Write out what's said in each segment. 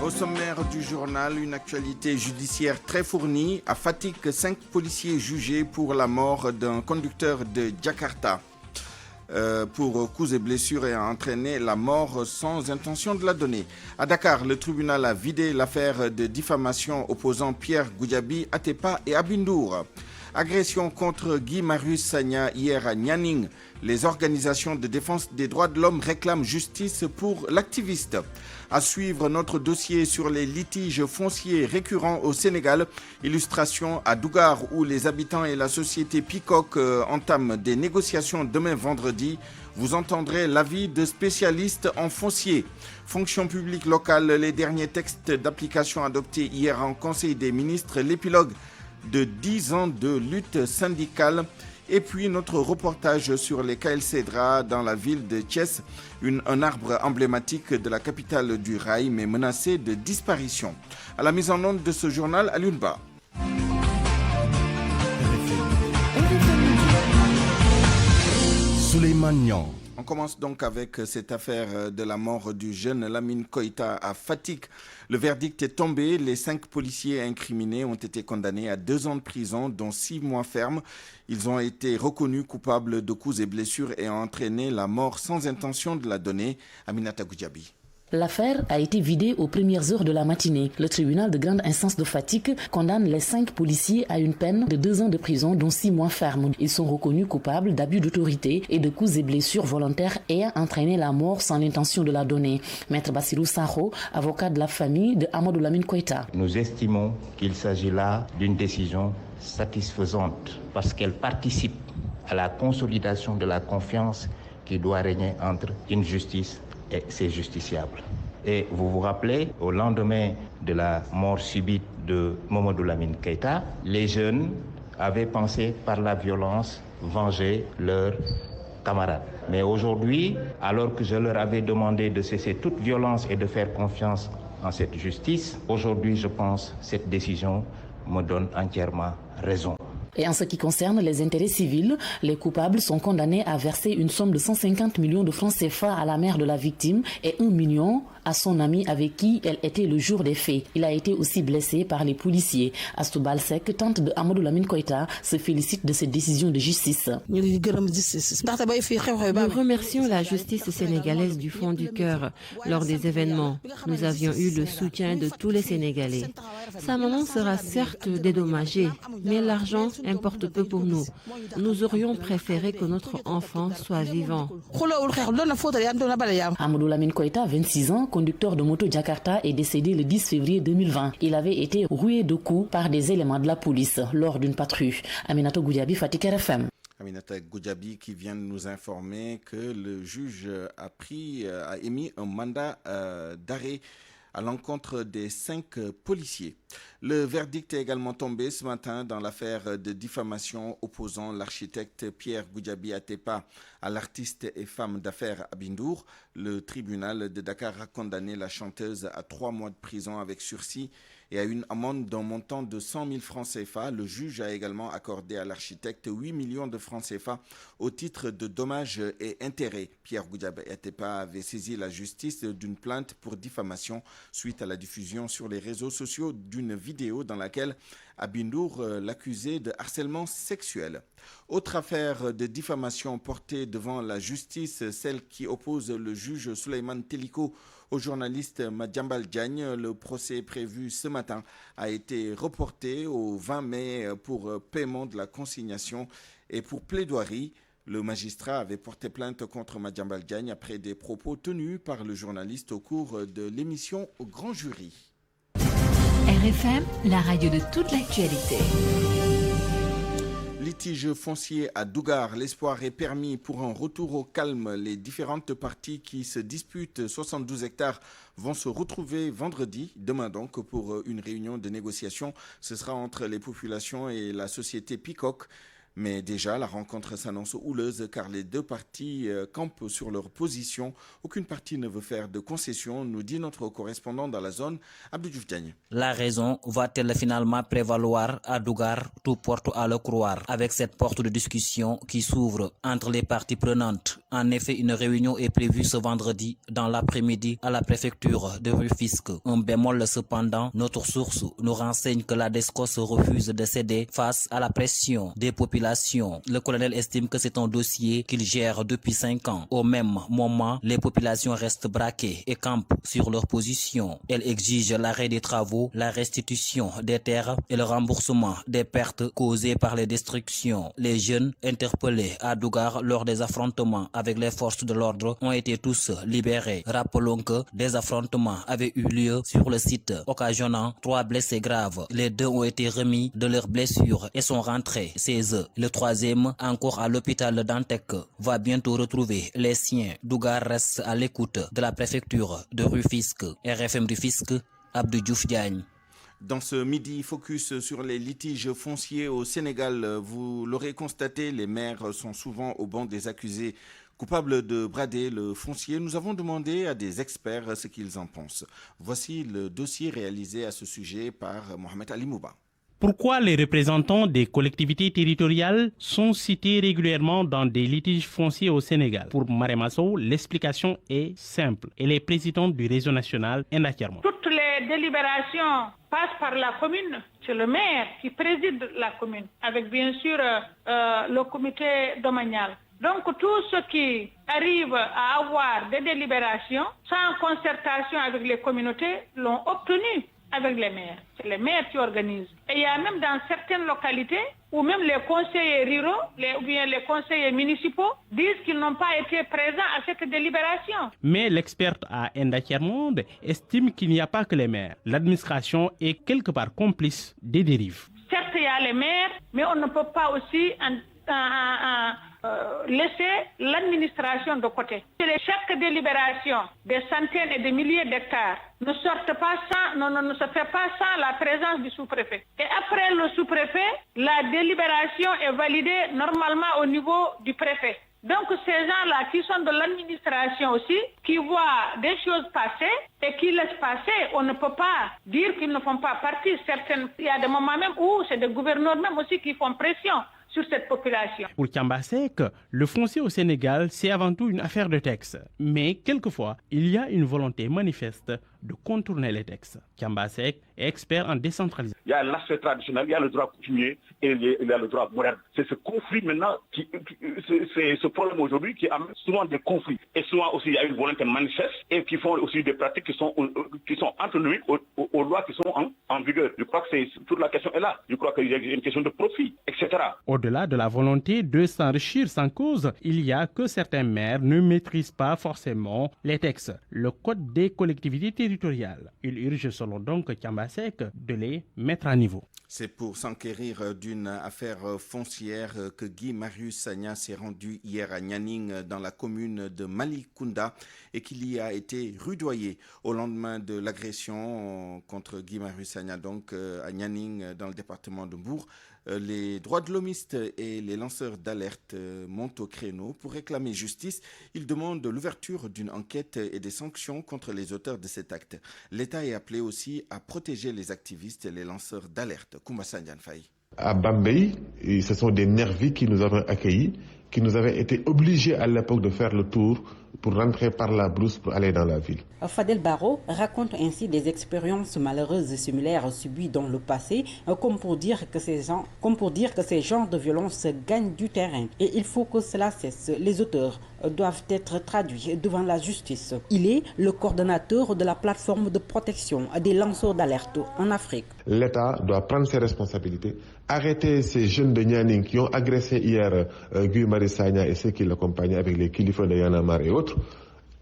Au sommaire du journal, une actualité judiciaire très fournie. À Fatick, 5 policiers jugés pour la mort d'un conducteur de Jakarta. Pour coups et blessures et a entraîné la mort sans intention de la donner. À Dakar, le tribunal a vidé l'affaire de diffamation opposant Pierre Goudiaby, Atepa et Abindour. Agression contre Guy Marius Sagna hier à Nianing. Les organisations de défense des droits de l'homme réclament justice pour l'activiste. À suivre notre dossier sur les litiges fonciers récurrents au Sénégal. Illustration à Dougar où les habitants et la société Peacock entament des négociations demain vendredi. Vous entendrez l'avis de spécialistes en foncier. Fonction publique locale, les derniers textes d'application adoptés hier en Conseil des ministres. L'épilogue de 10 ans de lutte syndicale. Et puis notre reportage sur les Kael-Cédra dans la ville de Thiès, un arbre emblématique de la capitale du rail mais menacé de disparition. À la mise en onde de ce journal, Alioune Ba. Souleymane Niang. On commence donc avec cette affaire de la mort du jeune Lamine Koïta à Fatick. Le verdict est tombé. Les 5 policiers incriminés ont été condamnés à 2 ans de prison, dont 6 mois fermes. Ils ont été reconnus coupables de coups et blessures et ont entraîné la mort sans intention de la donner. Aminata Goudiaby. L'affaire a été vidée aux premières heures de la matinée. Le tribunal de grande instance de Fatick condamne les 5 policiers à une peine de 2 ans de prison, dont 6 mois fermes. Ils sont reconnus coupables d'abus d'autorité et de coups et blessures volontaires ayant entraîné la mort sans l'intention de la donner. Maître Bassirou Sakho, avocat de la famille de Amadou Lamine Koïta. Nous estimons qu'il s'agit là d'une décision satisfaisante parce qu'elle participe à la consolidation de la confiance qui doit régner entre une justice et ses justiciables. Et vous vous rappelez, au lendemain de la mort subite de Mamadou Lamine Keïta, les jeunes avaient pensé par la violence venger leurs camarades. Mais aujourd'hui, alors que je leur avais demandé de cesser toute violence et de faire confiance en cette justice, aujourd'hui, je pense que cette décision me donne entièrement raison. Et en ce qui concerne les intérêts civils, les coupables sont condamnés à verser une somme de 150 millions de francs CFA à la mère de la victime et 1 million à son ami avec qui elle était le jour des faits. Il a été aussi blessé par les policiers. Astou Balsek, tante de Amadou Lamine Koïta, se félicite de cette décision de justice. Nous remercions la justice sénégalaise du fond du cœur. Lors des événements, nous avions eu le soutien de tous les Sénégalais. Sa maman sera certes dédommagée, mais l'argent importe peu pour nous. Nous aurions préféré que notre enfant soit vivant. Amadou Lamine Koïta, 26 ans, conducteur de moto Jakarta, est décédé le 10 février 2020. Il avait été roué de coups par des éléments de la police lors d'une patrouille. Aminata Goudiaby, Fatick RFM. Aminata Goudiaby qui vient de nous informer que le juge a émis un mandat d'arrêt à l'encontre des 5 policiers. Le verdict est également tombé ce matin dans l'affaire de diffamation opposant l'architecte Pierre Goudiaby Atepa à l'artiste et femme d'affaires Abindour. Le tribunal de Dakar a condamné la chanteuse à 3 mois de prison avec sursis et à une amende d'un montant de 100 000 francs CFA. Le juge a également accordé à l'architecte 8 millions de francs CFA au titre de dommages et intérêts. Pierre Goudiaby Atepa avait saisi la justice d'une plainte pour diffamation suite à la diffusion sur les réseaux sociaux d'une vidéo dans laquelle Abindour l'accusait de harcèlement sexuel. Autre affaire de diffamation portée devant la justice, celle qui oppose le juge Souleymane Teliko au journaliste Madiambal Diagne. Le procès prévu ce matin a été reporté au 20 mai pour paiement de la consignation et pour plaidoirie. Le magistrat avait porté plainte contre Madiambal Diagne après des propos tenus par le journaliste au cours de l'émission au grand jury. RFM, la radio de toute l'actualité. Litige foncier à Dougar, l'espoir est permis pour un retour au calme. Les différentes parties qui se disputent 72 hectares vont se retrouver vendredi, demain donc, pour une réunion de négociation. Ce sera entre les populations et la société Peacock. Mais déjà, la rencontre s'annonce houleuse car les deux parties campent sur leur position. Aucune partie ne veut faire de concessions, nous dit notre correspondant dans la zone, Abdou Diouf Diagne. La raison va-t-elle finalement prévaloir à Dougar? Tout porte à le croire avec cette porte de discussion qui s'ouvre entre les parties prenantes. En effet, une réunion est prévue ce vendredi dans l'après-midi à la préfecture de Rufisque. Un bémol cependant, notre source nous renseigne que la DESCOS refuse de céder face à la pression des populations. Le colonel estime que c'est un dossier qu'il gère depuis 5 ans. Au même moment, les populations restent braquées et campent sur leur position. Elles exigent l'arrêt des travaux, la restitution des terres et le remboursement des pertes causées par les destructions. Les jeunes interpellés à Dougar lors des affrontements avec les forces de l'ordre ont été tous libérés. Rappelons que des affrontements avaient eu lieu sur le site, occasionnant 3 blessés graves. Les 2 ont été remis de leurs blessures et sont rentrés chez eux. Le 3e, encore à l'hôpital d'Antec, va bientôt retrouver les siens. Dougar reste à l'écoute de la préfecture de Rufisque. RFM Rufisque, Abdou Diouf Diagne. Dans ce midi focus sur les litiges fonciers au Sénégal, vous l'aurez constaté, les maires sont souvent au banc des accusés coupables de brader le foncier. Nous avons demandé à des experts ce qu'ils en pensent. Voici le dossier réalisé à ce sujet par Mohamed Ali Mouba. Pourquoi les représentants des collectivités territoriales sont cités régulièrement dans des litiges fonciers au Sénégal? Pour Maremasso, l'explication est simple. Elle est présidente du réseau national Enda Kermon. Toutes les délibérations passent par la commune. C'est le maire qui préside la commune, avec bien sûr le comité domanial. Donc tout ce qui arrive à avoir des délibérations sans concertation avec les communautés l'ont obtenu avec les maires. C'est les maires qui organisent. Et il y a même dans certaines localités où même les conseillers ruraux ou bien les conseillers municipaux disent qu'ils n'ont pas été présents à cette délibération. Mais l'experte à Enda Kermon estime qu'il n'y a pas que les maires. L'administration est quelque part complice des dérives. Certes, il y a les maires, mais on ne peut pas aussi laisser l'administration de côté. Chaque délibération des centaines et des milliers d'hectares ne se fait pas sans la présence du sous-préfet. Et après le sous-préfet, la délibération est validée normalement au niveau du préfet. Donc ces gens-là qui sont de l'administration aussi, qui voient des choses passer et qui laissent passer, on ne peut pas dire qu'ils ne font pas partie. Il y a des moments même où c'est des gouverneurs même aussi qui font pression sur cette population. Pour Kiambasek, le foncier au Sénégal, c'est avant tout une affaire de texte. Mais quelquefois, il y a une volonté manifeste de contourner les textes. Kiambasek est expert en décentralisation. Il y a l'aspect traditionnel, il y a le droit coutumier et il y a le droit moderne. C'est ce conflit maintenant, c'est ce problème aujourd'hui qui amène souvent des conflits. Et souvent aussi, il y a une volonté manifeste et qui font aussi des pratiques qui sont antinomiques aux lois qui sont en vigueur. Je crois que toute la question est là. Je crois qu'il y a une question de profit, etc. Au-delà de la volonté de s'enrichir sans cause, il y a que certains maires ne maîtrisent pas forcément les textes. Le code des collectivités territoriales. Il urge selon donc Kiambasek de les mettre à niveau. C'est pour s'enquérir d'une affaire foncière que Guy Marius Sagna s'est rendu hier à Nianing dans la commune de Malicounda et qu'il y a été rudoyé au lendemain de l'agression contre Guy Marius Sagna donc à Nianing dans le département de Mbour. Les droits de l'homiste et les lanceurs d'alerte montent au créneau pour réclamer justice. Ils demandent l'ouverture d'une enquête et des sanctions contre les auteurs de cet acte. L'État est appelé aussi à protéger les activistes et les lanceurs d'alerte. Koumbassa Ndiane Faye. À Bambey, ce sont des nervis qui nous avaient accueillis, qui nous avaient été obligés à l'époque de faire le tour pour rentrer par la brousse pour aller dans la ville. Fadel Barro raconte ainsi des expériences malheureuses et similaires subies dans le passé, comme pour dire que ces genres de violences gagnent du terrain. Et il faut que cela cesse. Les auteurs doivent être traduits devant la justice. Il est le coordonnateur de la plateforme de protection des lanceurs d'alerte en Afrique. L'État doit prendre ses responsabilités, arrêter ces jeunes de Nianing qui ont agressé hier Guy Marius Sagna et ceux qui l'accompagnaient avec les kilifos de Y'en a marre et autres,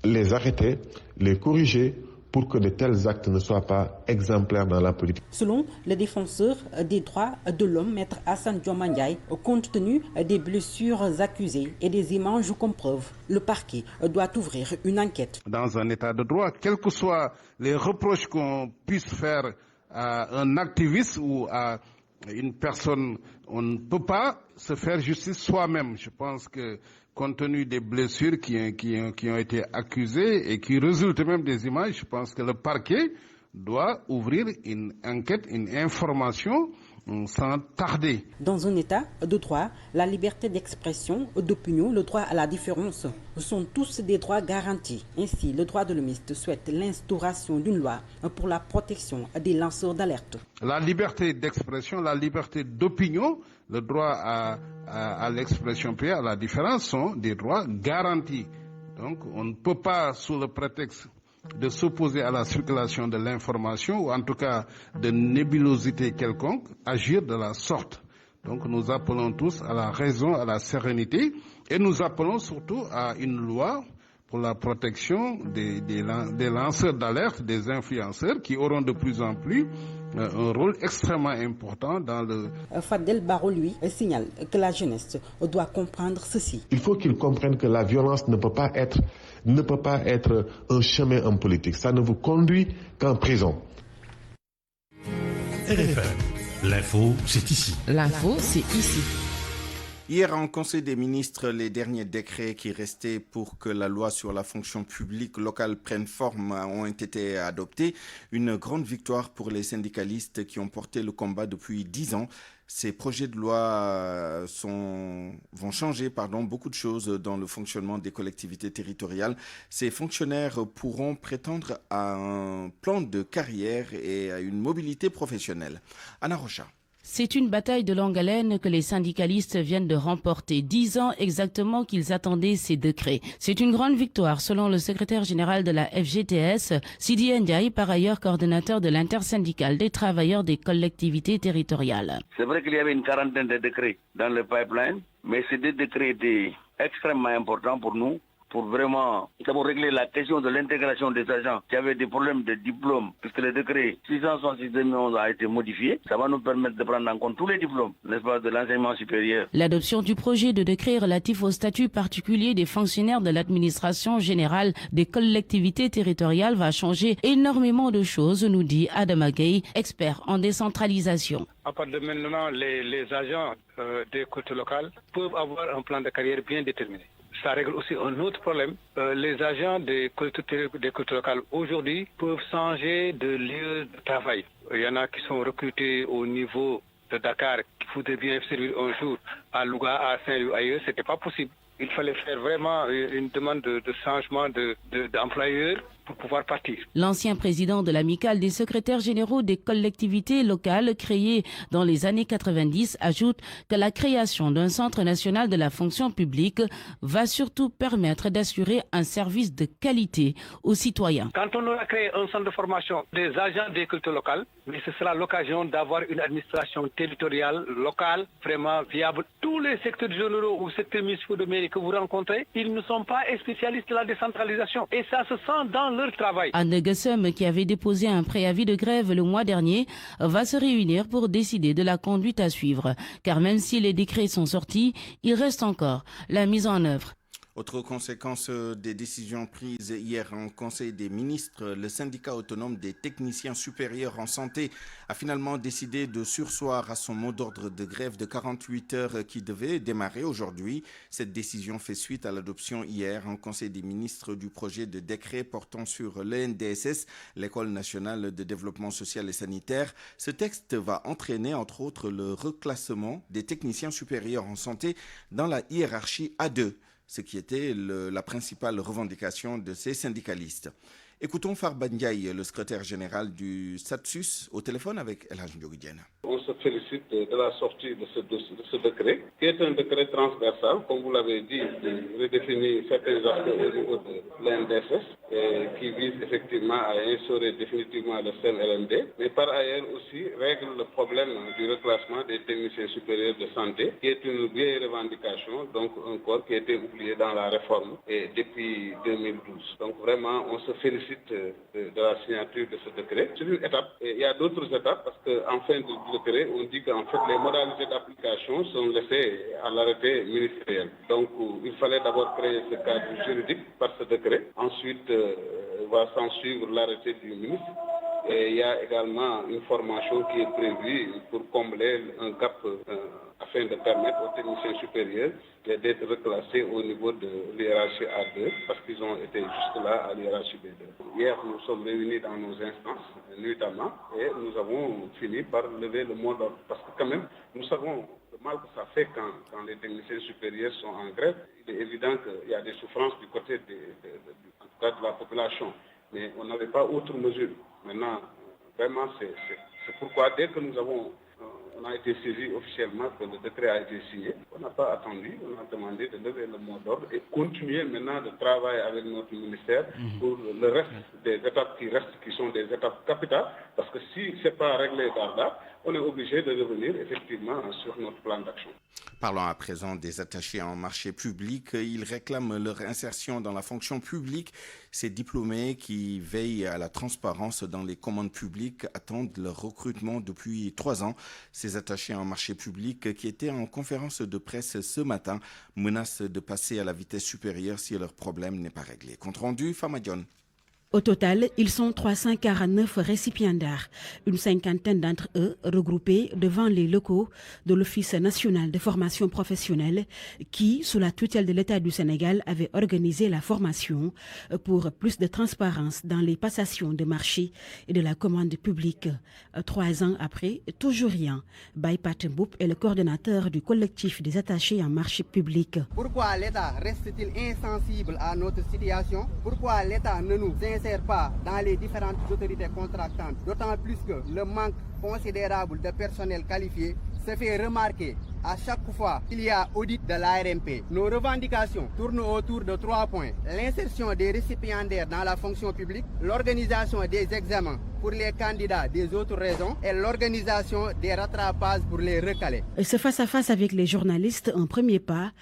les arrêter, les corriger pour que de tels actes ne soient pas exemplaires dans la politique. Selon le défenseur des droits de l'homme, Maître Hassan Dioma Ndiaye, compte tenu des blessures accusées et des images comme preuve, le parquet doit ouvrir une enquête. Dans un état de droit, quels que soient les reproches qu'on puisse faire à un activiste ou à une personne, on ne peut pas se faire justice soi-même. Je pense que compte tenu des blessures qui ont été accusées et qui résultent même des images, je pense que le parquet doit ouvrir une enquête, une information sans tarder. Dans un état de droit, la liberté d'expression, d'opinion, le droit à la différence sont tous des droits garantis. Ainsi, le droit de l'homme souhaite l'instauration d'une loi pour la protection des lanceurs d'alerte. La liberté d'expression, la liberté d'opinion, le droit à l'expression et à la différence sont des droits garantis. Donc, on ne peut pas, sous le prétexte de s'opposer à la circulation de l'information ou en tout cas de nébulosité quelconque, agir de la sorte. Donc nous appelons tous à la raison, à la sérénité et nous appelons surtout à une loi pour la protection des lanceurs d'alerte, des influenceurs qui auront de plus en plus un rôle extrêmement important dans le... Fadel Barro, lui, signale que la jeunesse doit comprendre ceci. Il faut qu'ils comprennent que la violence ne peut pas être un chemin en politique. Ça ne vous conduit qu'en prison. RFM, l'info, c'est ici. L'info, c'est ici. Hier, en Conseil des ministres, les derniers décrets qui restaient pour que la loi sur la fonction publique locale prenne forme ont été adoptés. Une grande victoire pour les syndicalistes qui ont porté le combat depuis 10 ans. Ces projets de loi vont changer beaucoup de choses dans le fonctionnement des collectivités territoriales. Ces fonctionnaires pourront prétendre à un plan de carrière et à une mobilité professionnelle. Anna Rocha. C'est une bataille de longue haleine que les syndicalistes viennent de remporter. 10 ans exactement qu'ils attendaient ces décrets. C'est une grande victoire selon le secrétaire général de la FGTS, Sidi Ndiaye, par ailleurs coordonnateur de l'intersyndicale des travailleurs des collectivités territoriales. C'est vrai qu'il y avait une quarantaine de décrets dans le pipeline, mais ces 2 décrets étaient extrêmement importants pour nous, pour vraiment d'abord régler la question de l'intégration des agents qui avaient des problèmes de diplôme, puisque le décret 666-2011 a été modifié. Ça va nous permettre de prendre en compte tous les diplômes, n'est-ce pas, de l'enseignement supérieur. L'adoption du projet de décret relatif au statut particulier des fonctionnaires de l'administration générale des collectivités territoriales va changer énormément de choses, nous dit Adama Gueye, expert en décentralisation. À partir de maintenant, les agents des collectivités locales peuvent avoir un plan de carrière bien déterminé. Ça règle aussi un autre problème. Les agents des collectivités locales aujourd'hui peuvent changer de lieu de travail. Il y en a qui sont recrutés au niveau de Dakar, qui voudraient bien servir un jour à Louga, à Saint-Louis, ailleurs. Ce n'était pas possible. Il fallait faire vraiment une demande de changement d'employeur pour pouvoir partir. L'ancien président de l'amicale des secrétaires généraux des collectivités locales créée dans les années 90 ajoute que la création d'un centre national de la fonction publique va surtout permettre d'assurer un service de qualité aux citoyens. Quand on aura créé un centre de formation des agents des collectivités locales, mais ce sera l'occasion d'avoir une administration territoriale, locale, vraiment viable. Tous les secteurs généraux ou secteurs municipaux de mairie que vous rencontrez, ils ne sont pas spécialistes de la décentralisation. Et ça se sent dans leur travail. Anne Gassem, qui avait déposé un préavis de grève le mois dernier, va se réunir pour décider de la conduite à suivre. Car même si les décrets sont sortis, il reste encore la mise en œuvre. Autre conséquence des décisions prises hier en Conseil des ministres, le syndicat autonome des techniciens supérieurs en santé a finalement décidé de surseoir à son mot d'ordre de grève de 48 heures qui devait démarrer aujourd'hui. Cette décision fait suite à l'adoption hier en Conseil des ministres du projet de décret portant sur l'ENDSS, l'École nationale de développement social et sanitaire. Ce texte va entraîner entre autres le reclassement des techniciens supérieurs en santé dans la hiérarchie A2. Ce qui était la principale revendication de ces syndicalistes. Écoutons Farba Ndiaye, le secrétaire général du SATSUS, au téléphone avec El Hadj Ndiogou Diène. On se félicite de la sortie de ce décret, qui est un décret transversal, comme vous l'avez dit, qui redéfinit certains aspects au niveau de l'ENDSS, qui vise effectivement à instaurer définitivement le CNLMD, mais par ailleurs aussi règle le problème du reclassement des techniciens supérieurs de santé, qui est une vieille revendication, donc un corps qui a été oublié dans la réforme et depuis 2012. Donc vraiment, on se félicite de la signature de ce décret. C'est une étape, et il y a d'autres étapes, parce qu'en fin de décret, on dit qu'en fait les modalités d'application sont laissées à l'arrêté ministériel. Donc il fallait d'abord créer ce cadre juridique par ce décret. Ensuite va s'en suivre l'arrêté du ministre Et il y a également une formation qui est prévue pour combler un gap afin de permettre aux techniciens supérieurs d'être reclassés au niveau de l'hiérarchie A2 parce qu'ils ont été jusque-là à l'hiérarchie B2. Hier, nous sommes réunis dans nos instances, nuitamment, et nous avons fini par lever le mot d'ordre parce que quand même, nous savons le mal que ça fait quand les techniciens supérieurs sont en grève. Il est évident qu'il y a des souffrances du côté en tout cas de la population, mais on n'avait pas autre mesure. Maintenant, vraiment, c'est pourquoi dès que on a été saisi officiellement que le décret a été signé, on n'a pas attendu, on a demandé de lever le mot d'ordre et continuer maintenant de travailler avec notre ministère pour le reste des étapes qui restent, qui sont des étapes capitales, parce que si ce n'est pas réglé par là, on est obligé de revenir effectivement sur notre plan d'action. Parlons à présent des attachés en marché public. Ils réclament leur insertion dans la fonction publique. Ces diplômés qui veillent à la transparence dans les commandes publiques attendent leur recrutement depuis 3 ans. Ces attachés en marché public qui étaient en conférence de presse ce matin menacent de passer à la vitesse supérieure si leur problème n'est pas réglé. Compte rendu, Famadion. Au total, ils sont 349 récipiendaires, une cinquantaine d'entre eux regroupés devant les locaux de l'Office national de formation professionnelle qui, sous la tutelle de l'État du Sénégal, avait organisé la formation pour plus de transparence dans les passations de marché et de la commande publique. 3 ans après, toujours rien. Baypat Mboup est le coordonnateur du collectif des attachés en marché public. Pourquoi l'État reste-t-il insensible à notre situation? Pourquoi l'État ne nous insère pas dans les différentes autorités contractantes, d'autant plus que le manque considérable de personnel qualifié se fait remarquer à chaque fois qu'il y a audit de l'ARMP. Nos revendications tournent autour de 3 points. L'insertion des récipiendaires dans la fonction publique, l'organisation des examens pour les candidats des autres raisons et l'organisation des rattrapages pour les recalés. Ce face-à-face avec les journalistes, un premier pas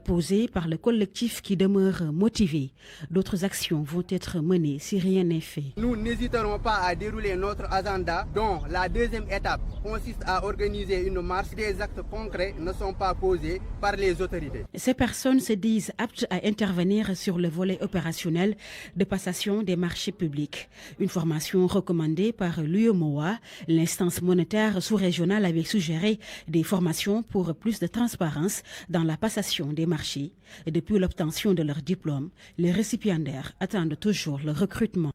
posé par le collectif qui demeure motivé. D'autres actions vont être menées si rien n'est fait. Nous n'hésiterons pas à dérouler notre agenda dont la deuxième étape consiste à organiser une marche. Des actes concrets ne sont pas posés par les autorités. Ces personnes se disent aptes à intervenir sur le volet opérationnel de passation des marchés publics. Une formation recommandée par l'UEMOA, l'instance monétaire sous-régionale avait suggéré des formations pour plus de transparence dans la passation des marchés. Et depuis l'obtention de leur diplôme, les récipiendaires attendent toujours le recrutement.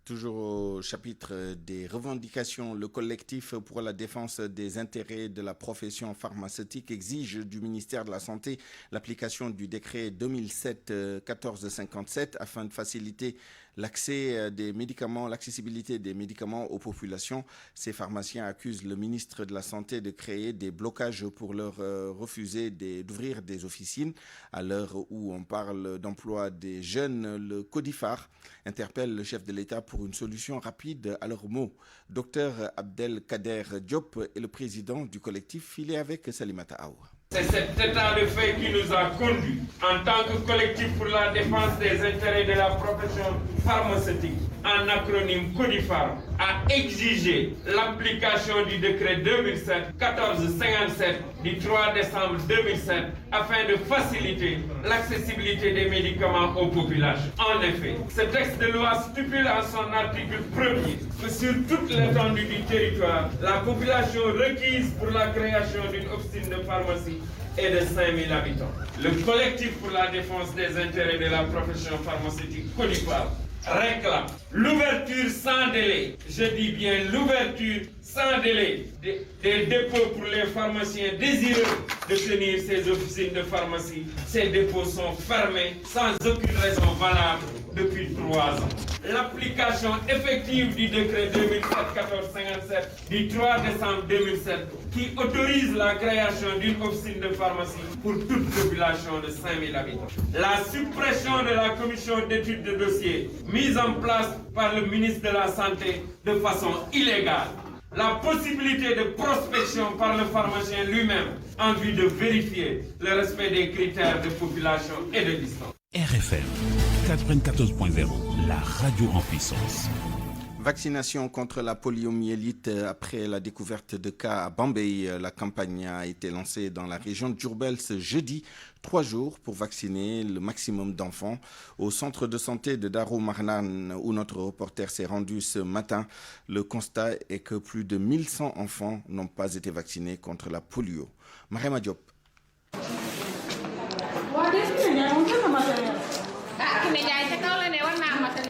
Toujours au chapitre des revendications, le collectif pour la défense des intérêts de la profession pharmaceutique exige du ministère de la Santé l'application du décret 2007-1457 afin de faciliter l'accès des médicaments, l'accessibilité des médicaments aux populations. Ces pharmaciens accusent le ministre de la Santé de créer des blocages pour leur refuser d'ouvrir des officines. À l'heure où on parle d'emploi des jeunes, le CODIFAR interpelle le chef de l'État pour une solution rapide à leurs mots. Docteur Abdelkader Diop est le président du collectif. Il est avec Salimata Aoua. C'est cet état de fait qui nous a conduits, en tant que collectif pour la défense des intérêts de la profession pharmaceutique, en acronyme CODIFAR, à exiger l'application du décret 2007-1457 du 3 décembre 2007 afin de faciliter l'accessibilité des médicaments aux populations. En effet, ce texte de loi stipule en son article 1er que sur toute l'étendue du territoire, la population requise pour la création d'une officine de pharmacie est de 5000 habitants. Le collectif pour la défense des intérêts de la profession pharmaceutique CODIFAR réclame l'ouverture sans délai, je dis bien l'ouverture sans délai des dépôts pour les pharmaciens désireux de tenir ces officines de pharmacie. Ces dépôts sont fermés sans aucune raison valable depuis 3 ans. L'application effective du décret 2007-1457 du 3 décembre 2007 qui autorise la création d'une officine de pharmacie pour toute population de 5000 habitants. La suppression de la commission d'études de dossier mise en place par le ministre de la Santé de façon illégale. La possibilité de prospection par le pharmacien lui-même en vue de vérifier le respect des critères de population et de distance. RFM 94.0, la radio en puissance. Vaccination contre la poliomyélite après la découverte de cas à Bambey. La campagne a été lancée dans la région de Diourbel ce jeudi. 3 jours pour vacciner le maximum d'enfants. Au centre de santé de Darou Marnane, où notre reporter s'est rendu ce matin, le constat est que plus de 1100 enfants n'ont pas été vaccinés contre la polio. Marema Diop.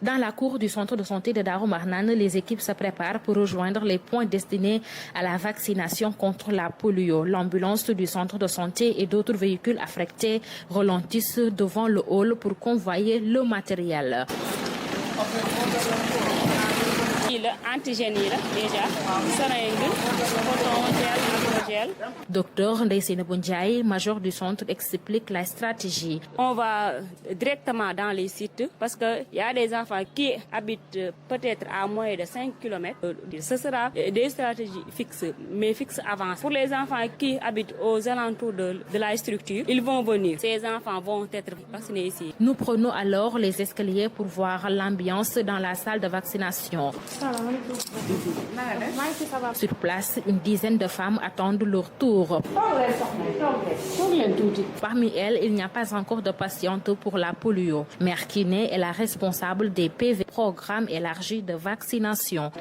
Dans la cour du centre de santé de Darou Marnane, les équipes se préparent pour rejoindre les points destinés à la vaccination contre la polio. L'ambulance du centre de santé et d'autres véhicules affectés ralentissent devant le hall pour convoyer le matériel. Docteur Ndesine Bundiaï, major du centre, explique la stratégie. On va directement dans les sites parce qu'il y a des enfants qui habitent peut-être à moins de 5 km. Ce sera des stratégies fixes, mais fixes avant. Pour les enfants qui habitent aux alentours de la structure, ils vont venir. Ces enfants vont être vaccinés ici. Nous prenons alors les escaliers pour voir l'ambiance dans la salle de vaccination. Sur place, une dizaine de femmes attendent leur tour. Parmi elles, il n'y a pas encore de patiente pour la polio. Mère Kiné est la responsable des PV, programme élargi de vaccination.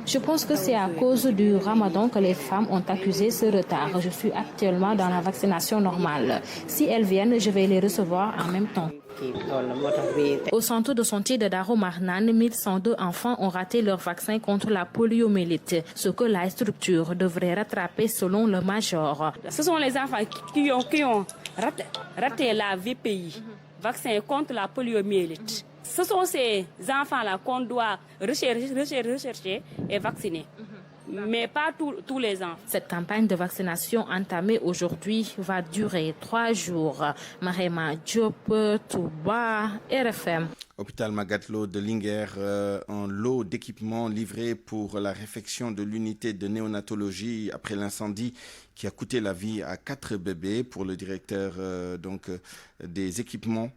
Je pense que c'est à cause du Ramadan que les femmes ont accusé ce retard. Je suis actuellement dans la vaccination normale. Si elles viennent, je vais les recevoir en même temps. Au centre de santé de Darou Marnane, 1102 enfants ont raté leur vaccin contre la poliomyélite, ce que la structure devrait rattraper selon le major. Ce sont les enfants qui ont raté la VPI, vaccin contre la poliomyélite. Ce sont ces enfants-là qu'on doit rechercher et vacciner. Mais pas tous les ans. Cette campagne de vaccination entamée aujourd'hui va durer 3 jours. Marema Diop, Touba, RFM. Hôpital Magatlo de Linguère, un lot d'équipements livrés pour la réfection de l'unité de néonatologie après l'incendie qui a coûté la vie à 4 bébés. Pour le directeur des équipements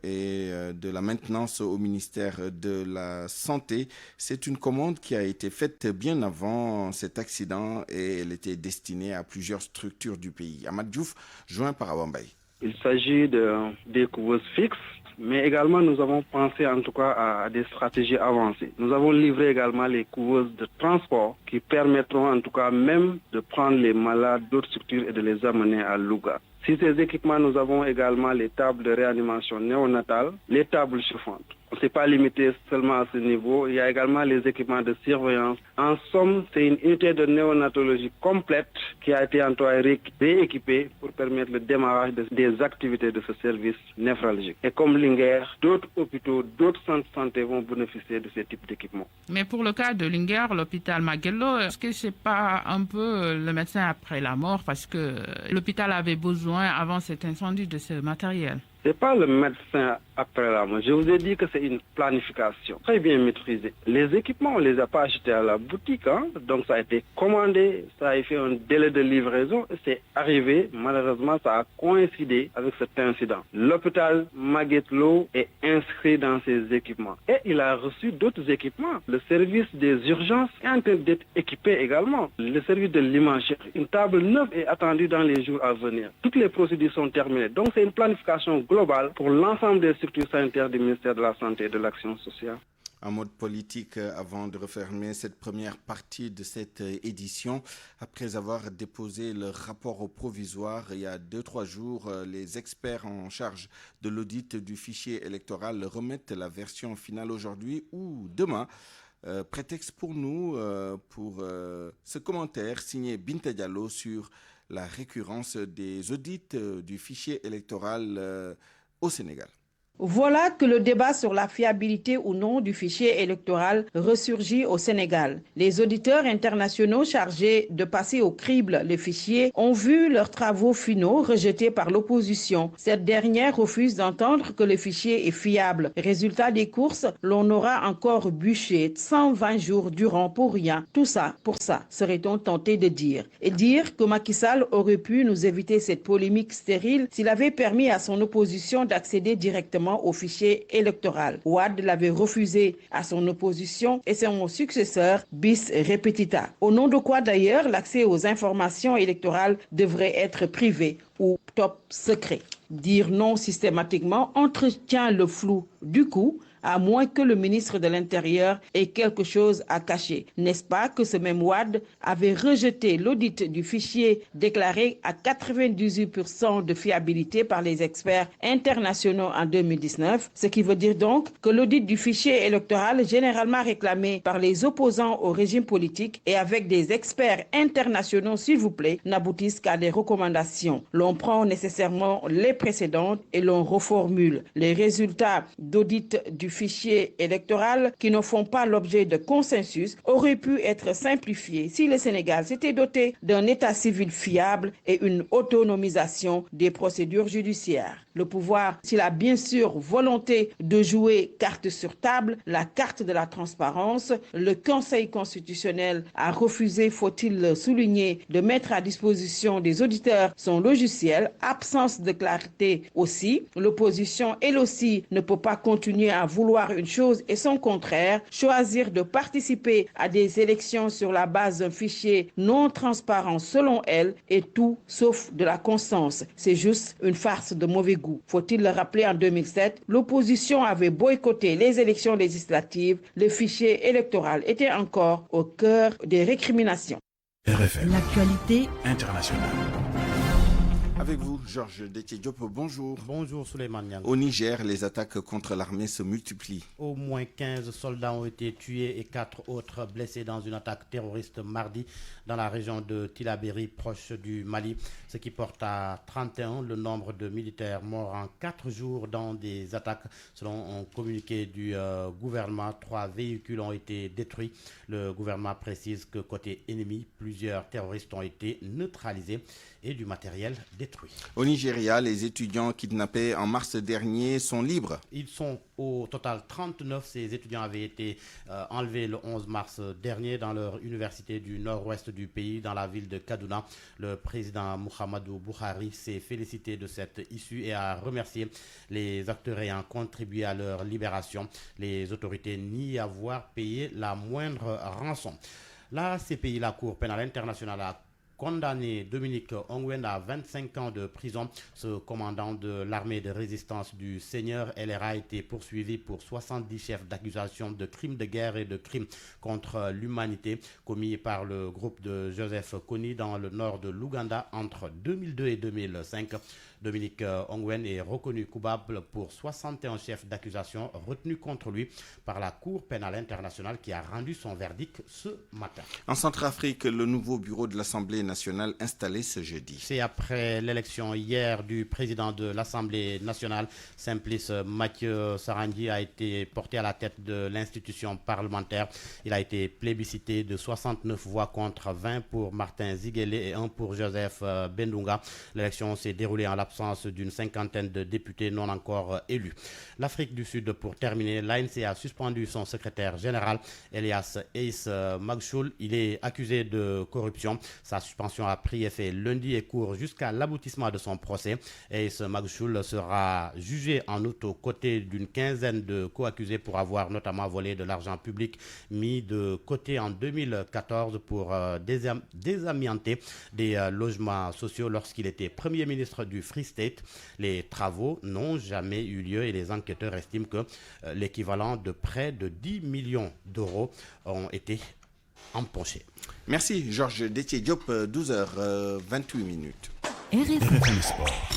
et de la maintenance au ministère de la Santé. C'est une commande qui a été faite bien avant cet accident et elle était destinée à plusieurs structures du pays. Ahmad Diouf, joint par Awambay. Il s'agit des couveuses fixes, mais également nous avons pensé en tout cas à des stratégies avancées. Nous avons livré également les couveuses de transport qui permettront en tout cas même de prendre les malades d'autres structures et de les amener à Louga. Si ces équipements, nous avons également les tables de réanimation néonatale, les tables chauffantes. On ne s'est pas limité seulement à ce niveau. Il y a également les équipements de surveillance. En somme, c'est une unité de néonatologie complète qui a été en tout cas rééquipée pour permettre le démarrage des activités de ce service néphrologique. Et comme Linguère, d'autres hôpitaux, d'autres centres de santé vont bénéficier de ce type d'équipement. Mais pour le cas de Linguère, l'hôpital Maguello, est-ce que c'est pas un peu le médecin après la mort parce que l'hôpital avait besoin avant cet incendie de ce matériel? Ce n'est pas le médecin après la mort. Je vous ai dit que c'est une planification très bien maîtrisée. Les équipements, on ne les a pas achetés à la boutique. Donc ça a été commandé, ça a fait un délai de livraison et c'est arrivé. Malheureusement, ça a coïncidé avec cet incident. L'hôpital Maguetlo est inscrit dans ces équipements. Et il a reçu d'autres équipements. Le service des urgences est en train d'être équipé également. Le service de l'imagerie. Une table neuve est attendue dans les jours à venir. Toutes les procédures sont terminées. Donc c'est une planification globale pour l'ensemble des structures sanitaires du ministère de la Santé et de l'Action sociale. En mode politique, avant de refermer cette première partie de cette édition, après avoir déposé le rapport au provisoire il y a 2-3 jours, les experts en charge de l'audit du fichier électoral remettent la version finale aujourd'hui ou demain. Prétexte pour nous, pour ce commentaire signé Binta Diallo sur la récurrence des audits du fichier électoral au Sénégal. Voilà que le débat sur la fiabilité ou non du fichier électoral ressurgit au Sénégal. Les auditeurs internationaux chargés de passer au crible le fichier ont vu leurs travaux finaux rejetés par l'opposition. Cette dernière refuse d'entendre que le fichier est fiable. Résultat des courses, l'on aura encore bûché 120 jours durant pour rien. Tout ça, pour ça, serait-on tenté de dire. Et dire que Macky Sall aurait pu nous éviter cette polémique stérile s'il avait permis à son opposition d'accéder directement notamment au fichier électoral. Wade l'avait refusé à son opposition et son successeur bis repetita. Au nom de quoi d'ailleurs l'accès aux informations électorales devrait être privé ou top secret. Dire non systématiquement entretient le flou. Du coup, à moins que le ministre de l'Intérieur ait quelque chose à cacher. N'est-ce pas que ce même Wade avait rejeté l'audit du fichier déclaré à 98% de fiabilité par les experts internationaux en 2019, ce qui veut dire donc que l'audit du fichier électoral généralement réclamé par les opposants au régime politique et avec des experts internationaux, s'il vous plaît, n'aboutissent qu'à des recommandations. L'on prend nécessairement les précédentes et l'on reformule. Les résultats d'audit du fichier électoral qui ne font pas l'objet de consensus auraient pu être simplifiés si le Sénégal s'était doté d'un état civil fiable et une autonomisation des procédures judiciaires. Le pouvoir, s'il a bien sûr volonté de jouer carte sur table, la carte de la transparence, le Conseil constitutionnel a refusé, faut-il le souligner, de mettre à disposition des auditeurs son logiciel. Absence de clarté aussi. L'opposition, elle aussi, ne peut pas continuer à vouloir une chose et son contraire, choisir de participer à des élections sur la base d'un fichier non transparent selon elle et tout sauf de la constance. C'est juste une farce de mauvais goût. Faut-il le rappeler, en 2007, l'opposition avait boycotté les élections législatives. Le fichier électoral était encore au cœur des récriminations. RFM. L'actualité internationale. Avec vous, Georges Détié-Diop, bonjour. Bonjour, Souleymane Niang. Au Niger, les attaques contre l'armée se multiplient. Au moins 15 soldats ont été tués et 4 autres blessés dans une attaque terroriste mardi dans la région de Tillabéri, proche du Mali, ce qui porte à 31 le nombre de militaires morts en 4 jours dans des attaques. Selon un communiqué du gouvernement, 3 véhicules ont été détruits. Le gouvernement précise que côté ennemi, plusieurs terroristes ont été neutralisés et du matériel détruit. Au Nigeria, les étudiants kidnappés en mars dernier sont libres. Ils sont au total 39. Ces étudiants avaient été enlevés le 11 mars dernier dans leur université du nord-ouest du pays, dans la ville de Kaduna. Le président Muhammadu Buhari s'est félicité de cette issue et a remercié les acteurs ayant contribué à leur libération. Les autorités nient avoir payé la moindre rançon. La CPI, la Cour pénale internationale, a condamné Dominique Ongwen à 25 ans de prison. Ce commandant de l'armée de résistance du Seigneur LRA a été poursuivi pour 70 chefs d'accusation de crimes de guerre et de crimes contre l'humanité commis par le groupe de Joseph Kony dans le nord de l'Ouganda entre 2002 et 2005. Dominique Ongwen est reconnu coupable pour 61 chefs d'accusation retenus contre lui par la Cour pénale internationale qui a rendu son verdict ce matin. En Centrafrique, le nouveau bureau de l'Assemblée nationale installé ce jeudi. C'est après l'élection hier du président de l'Assemblée nationale. Simplice Mathieu Sarandi a été porté à la tête de l'institution parlementaire. Il a été plébiscité de 69 voix contre 20 pour Martin Ziguele et 1 pour Joseph Bendunga. L'élection s'est déroulée en l'absence d'une cinquantaine de députés non encore élus. L'Afrique du Sud, pour terminer, l'ANC a suspendu son secrétaire général, Elias Ace Magchoul. Il est accusé de corruption. Sa suspension a pris effet lundi et court jusqu'à l'aboutissement de son procès. Ace Magchoul sera jugé en août aux côtés d'une quinzaine de co-accusés pour avoir notamment volé de l'argent public mis de côté en 2014 pour désamianter des logements sociaux lorsqu'il était Premier ministre du Free State. Les travaux n'ont jamais eu lieu et les enquêteurs estiment que l'équivalent de près de 10 millions d'euros ont été empochés. Merci Georges Détié-Diop, 12h28. RFM Sport.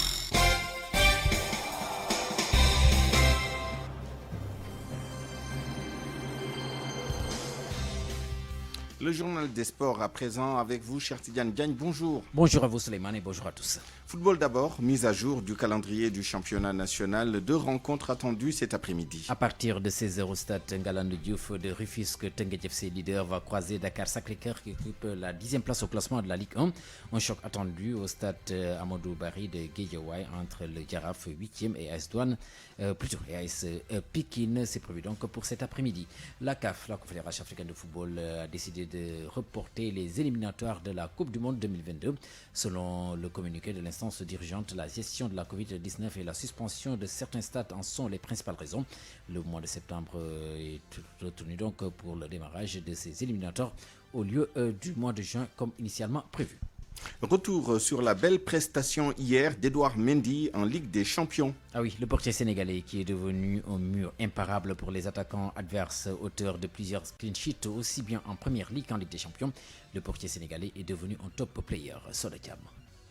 Le journal des sports à présent avec vous, cher Tidiane Diagne. Bonjour. Bonjour à vous, Souleymane, et bonjour à tous. Football d'abord, mise à jour du calendrier du championnat national. 2 rencontres attendues cet après-midi. À partir de 16h au stade Ngalandou Diouf de Rufisque, Teungueth FC leader va croiser Dakar Sacré-Cœur qui occupe la 10e place au classement de la Ligue 1. Un choc attendu au stade Amadou Barry de Guédiawaye entre le Jaraaf 8e et AS Douane, et AS Pikine. C'est prévu donc pour cet après-midi. La CAF, la Confédération africaine de football, a décidé décidé de reporter les éliminatoires de la Coupe du Monde 2022. Selon le communiqué de l'instance dirigeante, la gestion de la Covid-19 et la suspension de certains stades en sont les principales raisons. Le mois de septembre est retenu donc pour le démarrage de ces éliminatoires au lieu du mois de juin comme initialement prévu. Retour sur la belle prestation hier d'Edouard Mendy en Ligue des Champions. Ah oui, le portier sénégalais qui est devenu un mur imparable pour les attaquants adverses, auteur de plusieurs clean sheets aussi bien en Première Ligue qu'en Ligue des Champions. Le portier sénégalais est devenu un top player. Sodakam.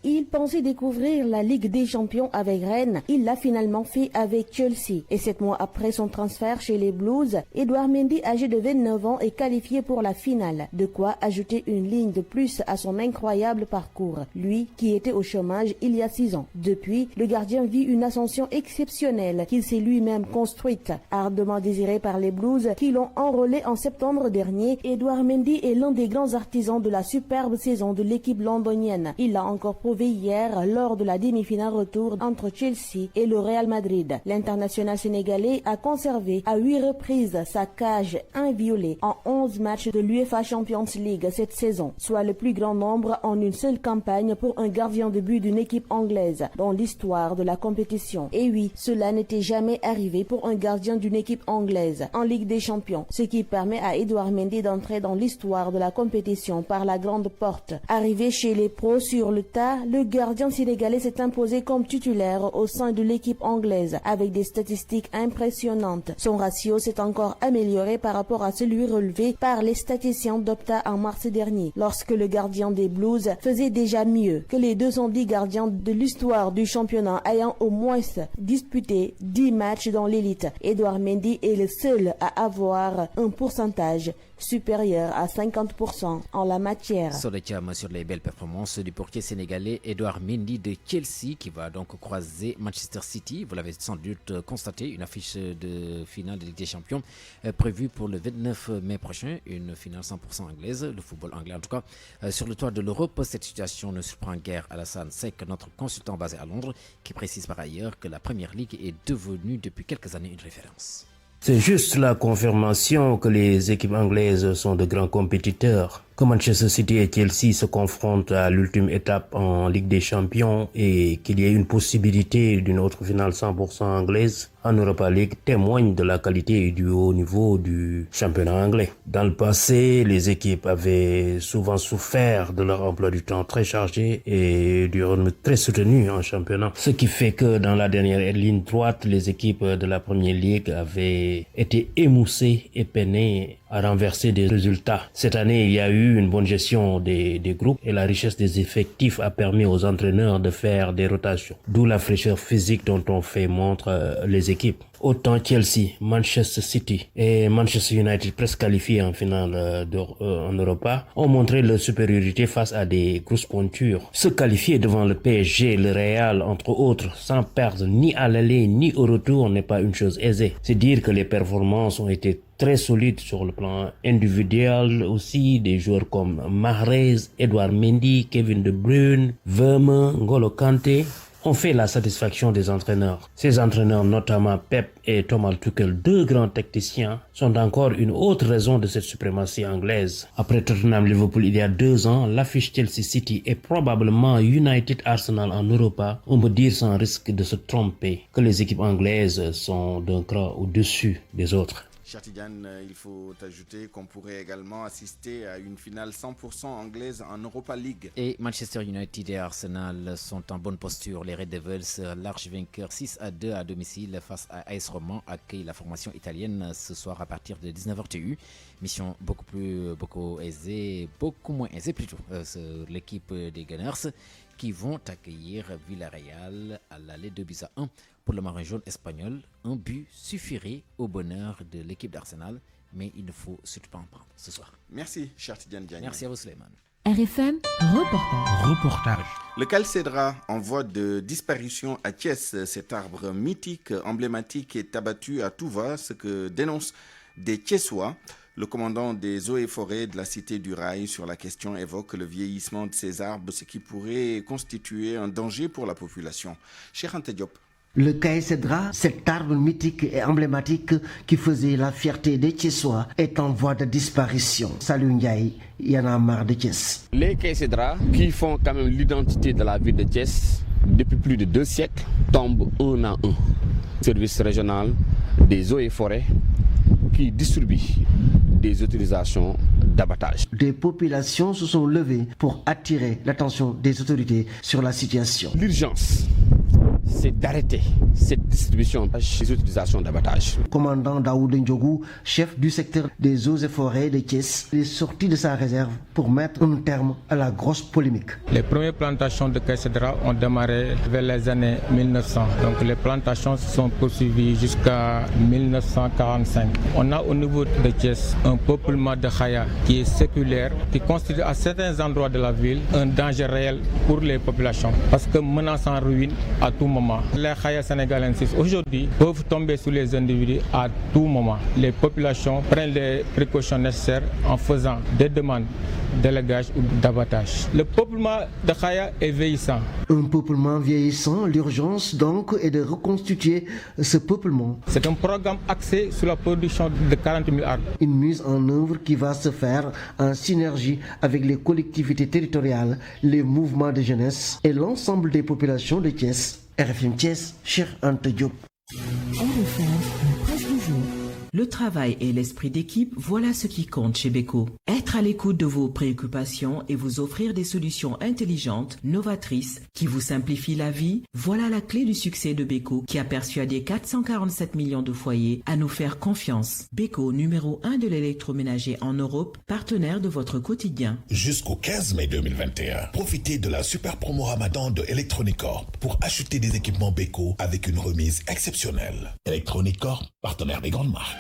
Il pensait découvrir la Ligue des Champions avec Rennes. Il l'a finalement fait avec Chelsea. Et 7 mois après son transfert chez les Blues, Edouard Mendy, âgé de 29 ans, est qualifié pour la finale. De quoi ajouter une ligne de plus à son incroyable parcours. Lui, qui était au chômage il y a 6 ans. Depuis, le gardien vit une ascension exceptionnelle qu'il s'est lui-même construite. Ardemment désiré par les Blues, qui l'ont enrôlé en septembre dernier, Edouard Mendy est l'un des grands artisans de la superbe saison de l'équipe londonienne. Il l'a encore prouvé hier lors de la demi-finale retour entre Chelsea et le Real Madrid. L'international sénégalais a conservé à 8 reprises sa cage inviolée en 11 matchs de l'UEFA Champions League cette saison, soit le plus grand nombre en une seule campagne pour un gardien de but d'une équipe anglaise dans l'histoire de la compétition. Et oui, cela n'était jamais arrivé pour un gardien d'une équipe anglaise en Ligue des Champions, ce qui permet à Edouard Mendy d'entrer dans l'histoire de la compétition par la grande porte. Arrivé chez les pros sur le tas, le gardien sénégalais s'est imposé comme titulaire au sein de l'équipe anglaise avec des statistiques impressionnantes. Son ratio s'est encore amélioré par rapport à celui relevé par les statisticiens d'Opta en mars dernier, lorsque le gardien des Blues faisait déjà mieux que les 210 gardiens de l'histoire du championnat ayant au moins disputé 10 matchs dans l'élite. Edouard Mendy est le seul à avoir un pourcentage supérieur à 50% en la matière. Sur les belles performances du portier sénégalais Edouard Mendy de Chelsea qui va donc croiser Manchester City. Vous l'avez sans doute constaté, une affiche de finale de Ligue des Champions prévue pour le 29 mai prochain, une finale 100% anglaise, le football anglais en tout cas. Sur le toit de l'Europe, cette situation ne surprend guère Alassane Seck, notre consultant basé à Londres, qui précise par ailleurs que la Première Ligue est devenue depuis quelques années une référence. C'est juste la confirmation que les équipes anglaises sont de grands compétiteurs. Que Manchester City et Chelsea se confrontent à l'ultime étape en Ligue des Champions et qu'il y ait une possibilité d'une autre finale 100% anglaise en Europa League témoigne de la qualité et du haut niveau du championnat anglais. Dans le passé, les équipes avaient souvent souffert de leur emploi du temps très chargé et du rythme très soutenu en championnat. Ce qui fait que dans la dernière ligne droite, les équipes de la Première Ligue avaient été émoussées et peinées à renverser des résultats. Cette année, il y a eu une bonne gestion des groupes et la richesse des effectifs a permis aux entraîneurs de faire des rotations. D'où la fraîcheur physique dont on fait montre les équipes. Autant Chelsea, Manchester City et Manchester United, presque qualifiés en finale en Europa, ont montré leur supériorité face à des grosses pointures. Se qualifier devant le PSG, le Real, entre autres, sans perdre ni à l'aller ni au retour n'est pas une chose aisée. C'est dire que les performances ont été très solides sur le plan individuel aussi, des joueurs comme Mahrez, Edouard Mendy, Kevin De Bruyne, Vermaelen, N'Golo Kanté ont fait la satisfaction des entraîneurs. Ces entraîneurs, notamment Pep et Thomas Tuchel, deux grands tacticiens, sont encore une autre raison de cette suprématie anglaise. Après Tottenham-Liverpool il y a 2 ans, l'affiche Chelsea-City et probablement United-Arsenal en Europa, on peut dire sans risque de se tromper que les équipes anglaises sont d'un cran au-dessus des autres. Tidiane, il faut ajouter qu'on pourrait également assister à une finale 100% anglaise en Europa League. Et Manchester United et Arsenal sont en bonne posture. Les Red Devils, large vainqueurs 6-2 à domicile face à AS Roma, accueillent la formation italienne ce soir à partir de 19h TU. Mission beaucoup moins aisée plutôt, l'équipe des Gunners qui vont accueillir Villarreal à l'aller 2-1. Pour le marin jaune espagnol, un but suffirait au bonheur de l'équipe d'Arsenal, mais il ne faut surtout pas en prendre ce soir. Merci, cher Tidiane Diagne. Merci à vous, Suleiman. RFM, reportage. Le calcédra en voie de disparition à Thiès. Cet arbre mythique, emblématique, est abattu à tout va, ce que dénoncent des Thiessois. Le commandant des eaux et forêts de la Cité du Rail sur la question évoque le vieillissement de ces arbres, ce qui pourrait constituer un danger pour la population. Cheikh Anta Diop. Le caïcédra, cet arbre mythique et emblématique qui faisait la fierté des Thiessois, est en voie de disparition. Salut Ndiaye, y en a marre de Thiès. Les caïcédras, qui font quand même l'identité de la ville de Thiès, depuis plus de 2 siècles, tombent un à un. Service régional des eaux et forêts qui distribue des autorisations d'abattage. Des populations se sont levées pour attirer l'attention des autorités sur la situation. L'urgence, c'est d'arrêter cette distribution des autorisations d'abattage. Commandant Daoud Ndjogou, chef du secteur des eaux et forêts de Thiès, est sorti de sa réserve pour mettre un terme à la grosse polémique. Les premières plantations de caïcédra ont démarré vers les années 1900. Donc les plantations se sont poursuivies jusqu'à 1945. On a au niveau de Thiès un peuplement de Khaya qui est séculaire, qui constitue à certains endroits de la ville un danger réel pour les populations parce que menaçant ruine à tout moment. Les Khaya sénégalensis aujourd'hui peuvent tomber sous les individus à tout moment. Les populations prennent les précautions nécessaires en faisant des demandes d'élagage ou d'abattage. Le peuplement de Khaya est vieillissant. Un peuplement vieillissant, l'urgence donc est de reconstituer ce peuplement. C'est un programme axé sur la production de 40 000 arbres. Une mise en œuvre qui va se faire en synergie avec les collectivités territoriales, les mouvements de jeunesse et l'ensemble des populations de Thiès. RFM Thiès, Cheikh Anta Diop. RFM, la presse du jour. Le travail et l'esprit d'équipe, voilà ce qui compte chez Beko. Être à l'écoute de vos préoccupations et vous offrir des solutions intelligentes, novatrices, qui vous simplifient la vie, voilà la clé du succès de Beko qui a persuadé 447 millions de foyers à nous faire confiance. Beko, numéro 1 de l'électroménager en Europe, partenaire de votre quotidien. Jusqu'au 15 mai 2021, profitez de la super promo Ramadan de Electronicorp pour acheter des équipements Beko avec une remise exceptionnelle. Electronicorp, partenaire des grandes marques.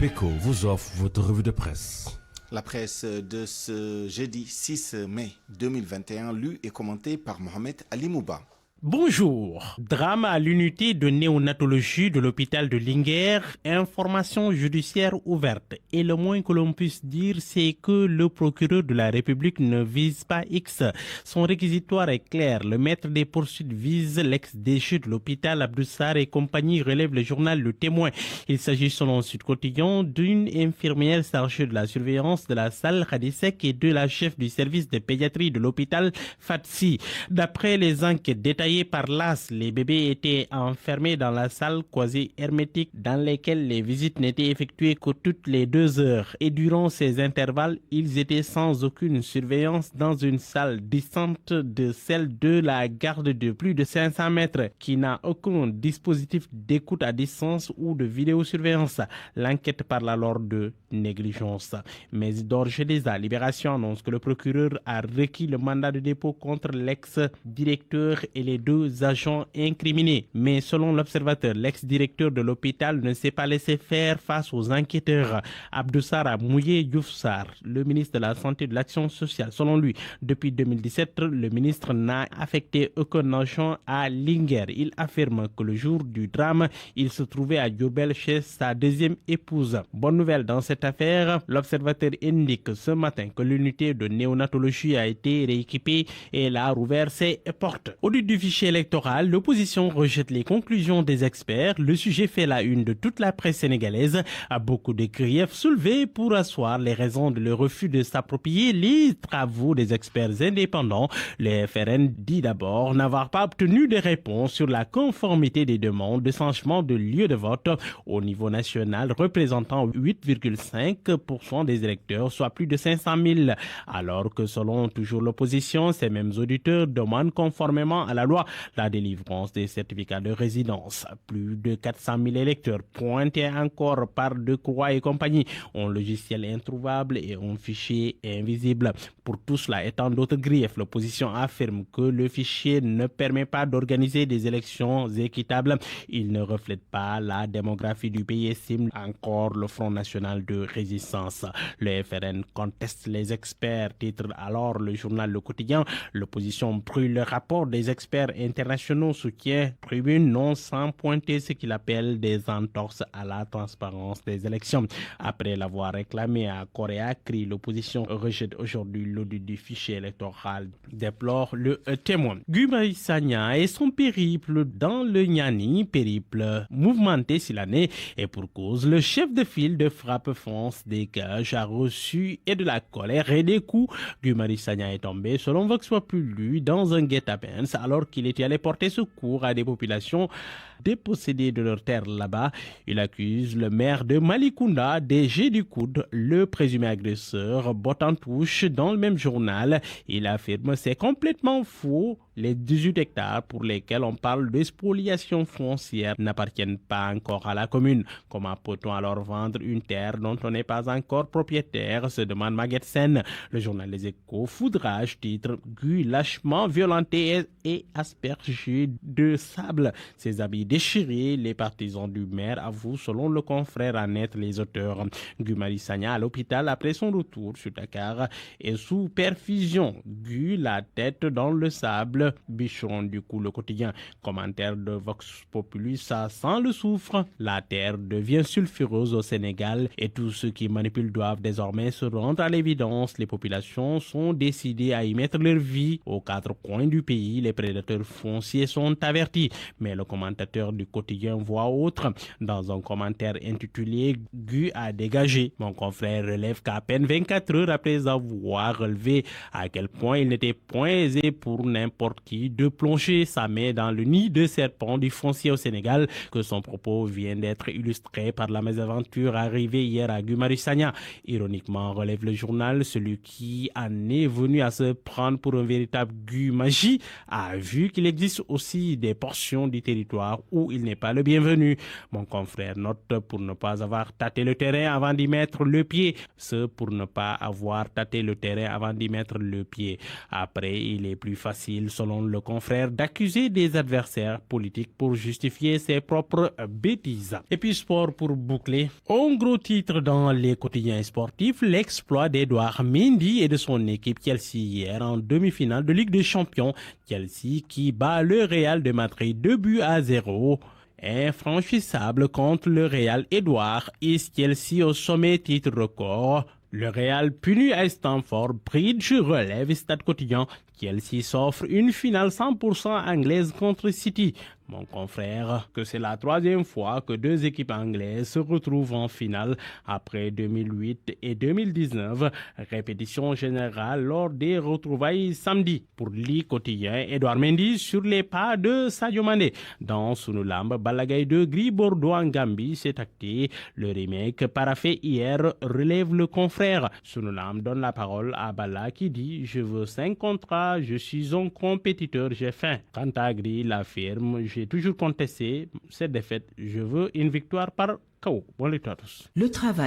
Beko vous offre votre revue de presse. La presse de ce jeudi 6 mai 2021, lue et commentée par Mohamed Ali Mouba. Bonjour. Drame à l'unité de néonatologie de l'hôpital de Linguère, information judiciaire ouverte. Et le moins que l'on puisse dire, c'est que le procureur de la République ne vise pas X. Son réquisitoire est clair. Le maître des poursuites vise l'ex-DG de l'hôpital Abdou Sarr et compagnie, relève le journal Le Témoin. Il s'agit selon Sud Quotidien d'une infirmière chargée de la surveillance de la salle Khadisek et de la chef du service de pédiatrie de l'hôpital Fatsi. D'après les enquêtes détaillées par l'AS, les bébés étaient enfermés dans la salle quasi hermétique dans laquelle les visites n'étaient effectuées que toutes les 2 heures. Et durant ces intervalles, ils étaient sans aucune surveillance dans une salle distante de celle de la garde de plus de 500 mètres qui n'a aucun dispositif d'écoute à distance ou de vidéosurveillance. L'enquête parle alors de négligence. Mais d'ores et déjà, Libération annonce que le procureur a requis le mandat de dépôt contre l'ex-directeur et les 2 agents incriminés. Mais selon l'Observateur, l'ex-directeur de l'hôpital ne s'est pas laissé faire face aux enquêteurs. Abdou Sarr a mouillé Diouf Sarr, le ministre de la Santé et de l'Action sociale. Selon lui, depuis 2017, le ministre n'a affecté aucun agent à Linguère. Il affirme que le jour du drame, il se trouvait à Diourbel chez sa 2e épouse. Bonne nouvelle dans cette affaire, l'Observateur indique ce matin que l'unité de néonatologie a été rééquipée et elle a rouvert ses portes. Audit du fichier électoral, l'opposition rejette les conclusions des experts. Le sujet fait la une de toute la presse sénégalaise. A beaucoup de griefs soulevés pour asseoir les raisons de le refus de s'approprier les travaux des experts indépendants. Le FRN dit d'abord n'avoir pas obtenu de réponse sur la conformité des demandes de changement de lieu de vote au niveau national, représentant 8,5% des électeurs, soit plus de 500 000. Alors que selon toujours l'opposition, ces mêmes auditeurs demandent conformément à la loi la délivrance des certificats de résidence. Plus de 400 000 électeurs pointés encore par Decroix et compagnie, un logiciel introuvable et un fichier invisible. Pour tout cela et tant d'autres griefs, l'opposition affirme que le fichier ne permet pas d'organiser des élections équitables. Il ne reflète pas la démographie du pays, estime encore le Front national de résistance. Le FRN conteste les experts, titre alors le journal Le Quotidien. L'opposition brûle le rapport des experts supporters internationaux soutiennent Tribune non sans pointer ce qu'il appelle des entorses à la transparence des élections. Après l'avoir réclamé à Corée, l'opposition rejette aujourd'hui l'audit du fichier électoral, déplore le Témoin. Guy Marius Sagna et son périple dans le Niani, périple mouvementé s'il en est, et pour cause, le chef de file de Frappe France Dégage a reçu et de la colère et des coups. Guy Marius Sagna est tombé, selon Vox Populi, dans un guet-apens alors qu'il était allé porter secours à des populations dépossédés de leurs terres là-bas. Il accuse le maire de Malicounda des jets du coude, le présumé agresseur, botte en touche dans le même journal. Il affirme c'est complètement faux. Les 18 hectares pour lesquels on parle de spoliation foncière n'appartiennent pas encore à la commune. Comment peut-on alors vendre une terre dont on n'est pas encore propriétaire, se demande Maguette Sen. Le journal Les Échos, foudrage, titre Guy lâchement violenté et aspergé de sable. Ses habits déchirés, les partisans du maire avouent selon le confrère en être les auteurs. Guy Marius Sagna à l'hôpital après son retour sur Dakar et sous perfusion. Guy la tête dans le sable. Bichon du coup le quotidien. Commentaire de Vox Populi, ça sent le soufre. La terre devient sulfureuse au Sénégal et tous ceux qui manipulent doivent désormais se rendre à l'évidence. Les populations sont décidées à y mettre leur vie. Aux quatre coins du pays, les prédateurs fonciers sont avertis. Mais le commentateur du quotidien voit autre. Dans un commentaire intitulé Guy a dégagé, mon confrère relève qu'à peine 24 heures après avoir relevé à quel point il n'était point aisé pour n'importe qui de plonger sa main dans le nid de serpent du foncier au Sénégal, que son propos vient d'être illustré par la mésaventure arrivée hier à Guy Marius Sagna. Ironiquement, relève le journal, celui qui en est venu à se prendre pour un véritable Guy Magie a vu qu'il existe aussi des portions du territoire où il n'est pas le bienvenu. Mon confrère note pour ne pas avoir tâté le terrain avant d'y mettre le pied. Ce pour ne pas avoir tâté le terrain avant d'y mettre le pied. Après, il est plus facile, selon le confrère, d'accuser des adversaires politiques pour justifier ses propres bêtises. Et puis sport pour boucler. Un gros titre dans les quotidiens sportifs, l'exploit d'Edouard Mendy et de son équipe Chelsea hier en demi-finale de Ligue des Champions. Chelsea qui bat le Real de Madrid 2-0. Infranchissable contre le Real. Edouard et Chelsea au sommet, titre record. Le Real puni à Stamford Bridge relève Stade Quotidien. Chelsea s'offre une finale 100% anglaise contre City. Mon confrère, que c'est la troisième fois que deux équipes anglaises se retrouvent en finale après 2008 et 2019. Répétition générale lors des retrouvailles samedi. Pour le quotidien, Edouard Mendy sur les pas de Sadio Mané. Dans Sunulamb, Balagaï de Gris Bordeaux en Gambie s'est acté. Le remake paraphé hier relève le confrère. Sunulamb donne la parole à Bala qui dit « Je veux 5 contrats, je suis un compétiteur, j'ai faim ». Quant à Gris, l'affirme « J'ai toujours contesté cette défaite. Je veux une victoire par KO. Bon lecture à tous. Le travail